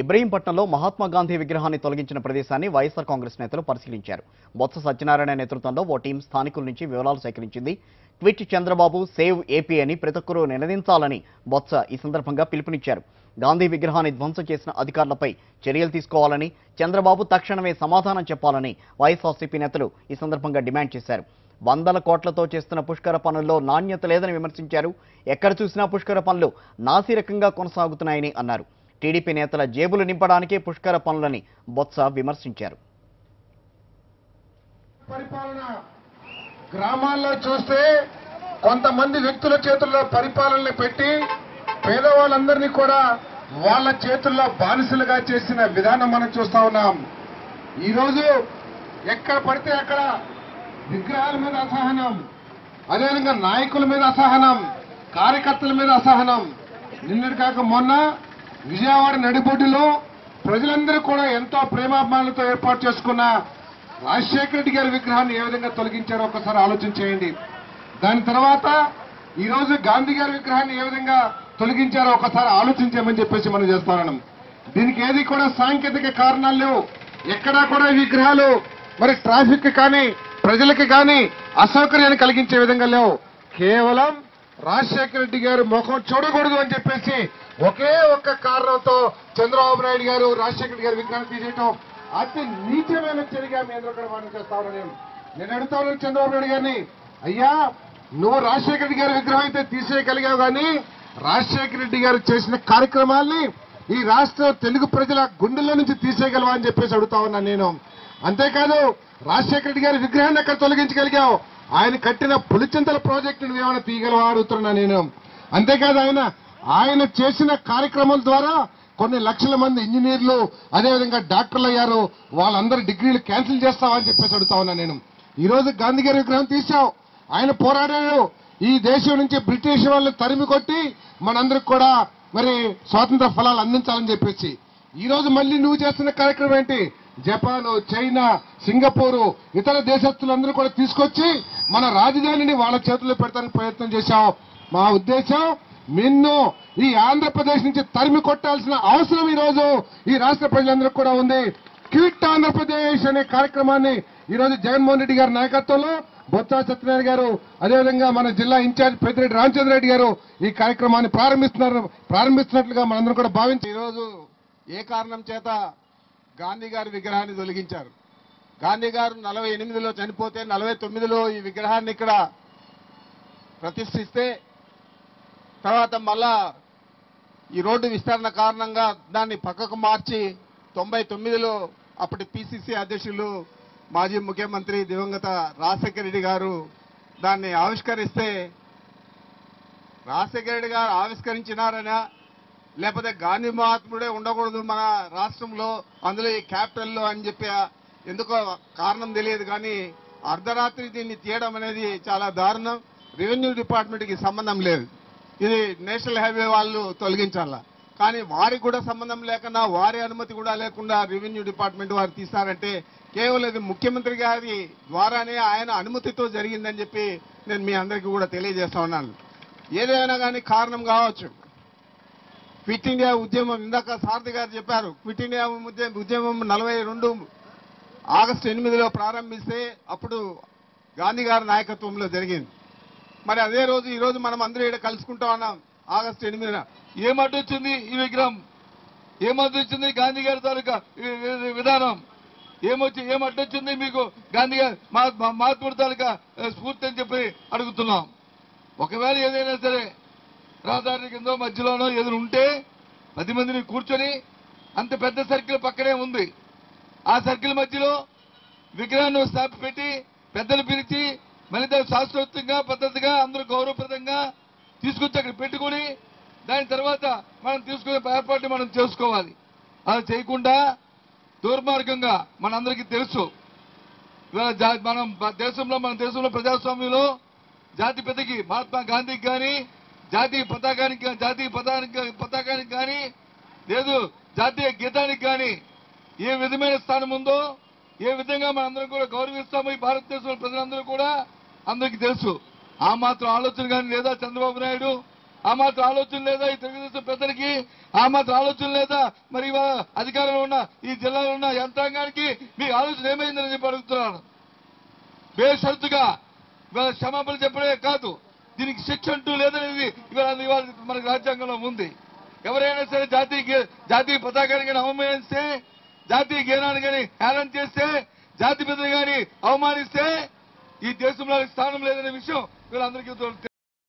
ఇబ్రహీంపట్నంలో మహాత్మా గాంధీ విగ్రహాన్ని తొలగించిన ప్రదేశాన్ని వైఎస్ఆర్ కాంగ్రెస్ నేతలు పరిశీలించారు. బొత్స సత్యనారాయణ నేతృత్వంలో ఓ టీం స్థానికుల నుంచి వివరాలు సేకరించింది. ట్వీట్ చంద్రబాబు సేవ్ ఏపీ అని ప్రతి ఒక్కరూ నినదించాలని బొత్స ఈ సందర్భంగా పిలుపునిచ్చారు. గాంధీ విగ్రహాన్ని ధ్వంసం చేసిన అధికారులపై చర్యలు తీసుకోవాలని, చంద్రబాబు తక్షణమే సమాధానం చెప్పాలని వైఎస్ఆర్సీపీ నేతలు ఈ సందర్భంగా డిమాండ్ చేశారు. వందల కోట్లతో చేస్తున్న పుష్కర పనుల్లో నాణ్యత లేదని విమర్శించారు. ఎక్కడ చూసినా పుష్కర పనులు నాసిరకంగా కొనసాగుతున్నాయని అన్నారు. టీడీపీ నేతల జేబులు నింపడానికే పుష్కర పనులని బొత్స విమర్శించారు. పరిపాలన గ్రామాల్లో చూస్తే కొంతమంది వ్యక్తుల చేతుల్లో పరిపాలనని పెట్టి పేదవాళ్ళందరినీ కూడా వాళ్ళ చేతుల్లో బానిసలుగా చేసిన విధానం మనం చూస్తా ఉన్నాం. ఈరోజు ఎక్కడ పడితే అక్కడ విగ్రహాల మీద అసహనం, అదేవిధంగా నాయకుల మీద అసహనం, కార్యకర్తల మీద అసహనం. నిన్నటి కాక మొన్న విజయవాడ నడిబొడ్డులో ప్రజలందరూ కూడా ఎంతో ప్రేమాభిమానులతో ఏర్పాటు చేసుకున్న రాజశేఖర రెడ్డి గారి విగ్రహాన్ని ఏ విధంగా తొలగించారో ఒకసారి ఆలోచన చేయండి. దాని తర్వాత ఈరోజు గాంధీ గారి విగ్రహాన్ని ఏ విధంగా తొలగించారో ఒకసారి ఆలోచించామని చెప్పేసి మనం చేస్తున్నాం. దీనికి ఏది కూడా సాంకేతిక కారణాలు లేవు. ఎక్కడా కూడా ఈ విగ్రహాలు మరి ట్రాఫిక్ కానీ ప్రజలకి కానీ అసౌకర్యాన్ని కలిగించే విధంగా లేవు. కేవలం రాజశేఖర రెడ్డి గారు ముఖం చూడకూడదు అని చెప్పేసి ఒకే ఒక్క కారణంతో చంద్రబాబు నాయుడు గారు రాజశేఖర రెడ్డి గారి విగ్రహాన్ని తీసేయటం అతి నీచమైన చర్యగా మీ అందరూ కూడా మనం చేస్తా ఉన్నాను. నేను అడుగుతా ఉన్నాను చంద్రబాబు నాయుడు గారిని, అయ్యా నువ్వు రాజశేఖర రెడ్డి గారి విగ్రహం అయితే తీసేయగలిగావు, కానీ రాజశేఖర రెడ్డి గారు చేసిన కార్యక్రమాల్ని ఈ రాష్ట్ర తెలుగు ప్రజల గుండెల్లో నుంచి తీసేయగలవా అని చెప్పేసి అడుగుతా ఉన్నాను నేను. అంతేకాదు రాజశేఖర రెడ్డి గారి విగ్రహాన్ని అక్కడ తొలగించగలిగావు, ఆయన కట్టిన పులిచింతల ప్రాజెక్టు నువ్వేమైనా తీయగలవా అడుగుతున్నా నేను. అంతేకాదు ఆయన చేసిన కార్యక్రమాల ద్వారా కొన్ని లక్షల మంది ఇంజనీర్లు అదేవిధంగా డాక్టర్లు అయ్యారు, వాళ్ళందరి డిగ్రీలు క్యాన్సిల్ చేస్తావా అని చెప్పేసి అడుగుతా ఉన్నా నేను. ఈ రోజు గాంధీ గారి విగ్రహం తీశావు, ఆయన పోరాడాడు ఈ దేశం నుంచి బ్రిటిష్ వాళ్ళని తరిమి కొట్టి మనందరికి కూడా మరి స్వాతంత్ర ఫలాలు అందించాలని చెప్పేసి. ఈ రోజు మళ్ళీ నువ్వు చేస్తున్న కార్యక్రమం ఏంటి? జపాన్, చైనా, సింగపూరు ఇతర దేశస్తులందరూ కూడా తీసుకొచ్చి మన రాజధానిని వాళ్ళ చేతుల్లో పెడతానికి ప్రయత్నం చేశావు. మా ఉద్దేశం నిన్ను ఈ ఆంధ్రప్రదేశ్ నుంచి తరిమి కొట్టాల్సిన అవసరం ఈ రోజు ఈ రాష్ట్ర ప్రజలందరికీ కూడా ఉంది. క్విట్ ఆంధ్రప్రదేశ్ అనే కార్యక్రమాన్ని ఈ రోజు జగన్మోహన్ రెడ్డి గారి నాయకత్వంలో బొత్స సత్యనారాయణ గారు అదేవిధంగా మన జిల్లా ఇన్ఛార్జ్ పెద్దిరెడ్డి రామచంద్ర రెడ్డి గారు ఈ కార్యక్రమాన్ని ప్రారంభిస్తున్నట్లుగా మనందరం కూడా భావించి ఈరోజు ఏ కారణం చేత గాంధీ గారి విగ్రహాన్ని తొలగించారు. గాంధీ గారు 48లో చనిపోతే 49లో ఈ విగ్రహాన్ని ఇక్కడ ప్రతిష్ఠిస్తే తర్వాత మళ్ళా ఈ రోడ్డు విస్తరణ కారణంగా దాన్ని పక్కకు మార్చి 99లో అప్పటి పిసిసి అధ్యక్షులు మాజీ ముఖ్యమంత్రి దివంగత రాజశేఖర రెడ్డి గారు దాన్ని ఆవిష్కరిస్తే రాజశేఖర రెడ్డి గారు ఆవిష్కరించినారనా లేకపోతే గాంధీ మహాత్ముడే ఉండకూడదు మన రాష్ట్రంలో అందులో ఈ క్యాపిటల్లో అని చెప్పి ఎందుకో కారణం తెలియదు, కానీ అర్ధరాత్రి దీన్ని తీయడం అనేది చాలా దారుణం. రెవెన్యూ డిపార్ట్మెంట్కి సంబంధం లేదు, ఇది నేషనల్ హైవే వాళ్ళు తొలగించాలా, కానీ వారికి కూడా సంబంధం లేకుండా వారి అనుమతి కూడా లేకుండా రెవెన్యూ డిపార్ట్మెంట్ వారు తీస్తారంటే కేవలం ఇది ముఖ్యమంత్రి గారి ద్వారానే ఆయన అనుమతితో జరిగిందని చెప్పి నేను మీ అందరికీ కూడా తెలియజేస్తా ఉన్నాను. ఏదైనా కానీ కారణం కావచ్చు. క్విట్ ఇండియా ఉద్యమం ఇందాక సారథి గారు చెప్పారు, క్విట్ ఇండియా ఉద్యమం 42 ఆగస్టు 8లో ప్రారంభిస్తే అప్పుడు గాంధీ గారి నాయకత్వంలో జరిగింది. మరి అదే రోజు ఈ రోజు మనం అందరూ ఇక్కడ కలుసుకుంటా ఉన్నాం. ఆగస్టు 8న ఏమడ్డొచ్చింది ఈ విగ్రహం, ఏమడ్డొచ్చింది గాంధీ గారి తాలూకా విధానం, ఏమడ్డొచ్చింది మీకు గాంధీ గారి మహాత్ముడి తాలూకా స్ఫూర్తి అని చెప్పి అడుగుతున్నాం. ఒకవేళ ఏదైనా సరే రహదారి కింద మధ్యలోనో ఎదురు ఉంటే 10 మందిని కూర్చొని అంత పెద్ద సర్కిల్ పక్కనే ఉంది, ఆ సర్కిల్ మధ్యలో విగ్రహాన్ని స్థాపి పెట్టి పెద్దలు పిలిచి మళ్ళీ శాస్త్రోక్తంగా పద్ధతిగా అందరూ గౌరవప్రదంగా తీసుకొచ్చి అక్కడ పెట్టుకుని దాని తర్వాత మనం తీసుకునే ఏర్పాటు మనం చేసుకోవాలి. అలా చేయకుండా దుర్మార్గంగా మనందరికీ తెలుసు మన దేశంలో ప్రజాస్వామ్యంలో జాతి పితకి మహాత్మా గాంధీకి కానీ జాతీయ పతాకానికి కానీ లేదు జాతీయ గీతానికి కానీ ఏ విధమైన స్థానం ఉందో, ఏ విధంగా మనందరం కూడా గౌరవిస్తామో ఈ భారతదేశంలో ప్రజలందరూ కూడా అందరికీ తెలుసు. ఆ మాత్రం ఆలోచన కానీ లేదా చంద్రబాబు నాయుడు ఆ మాత్రం ఆలోచన లేదా ఈ తెలుగుదేశం పెద్దలకి? ఆ మాత్రం ఆలోచన లేదా? మరి ఇవాళ అధికారంలో ఉన్న ఈ జిల్లాలో ఉన్న యంత్రాంగానికి మీ ఆలోచన ఏమైందని చెప్పి అడుగుతున్నాను. బేషరతుగా ఇవాళ క్షమాపణలు చెప్పడమే కాదు, దీనికి శిక్ష అంటూ లేదనేది ఇవాళ మనకి రాజ్యాంగంలో ఉంది. ఎవరైనా సరే జాతీయ పతాకాన్ని కానీ అవమానిస్తే, జాతీయ గీతాన్ని కానీ హేళన చేస్తే, జాతి పెద్దలు కానీ అవమానిస్తే ఈ దేశంలో స్థానం లేదనే విషయం వీళ్ళందరికీ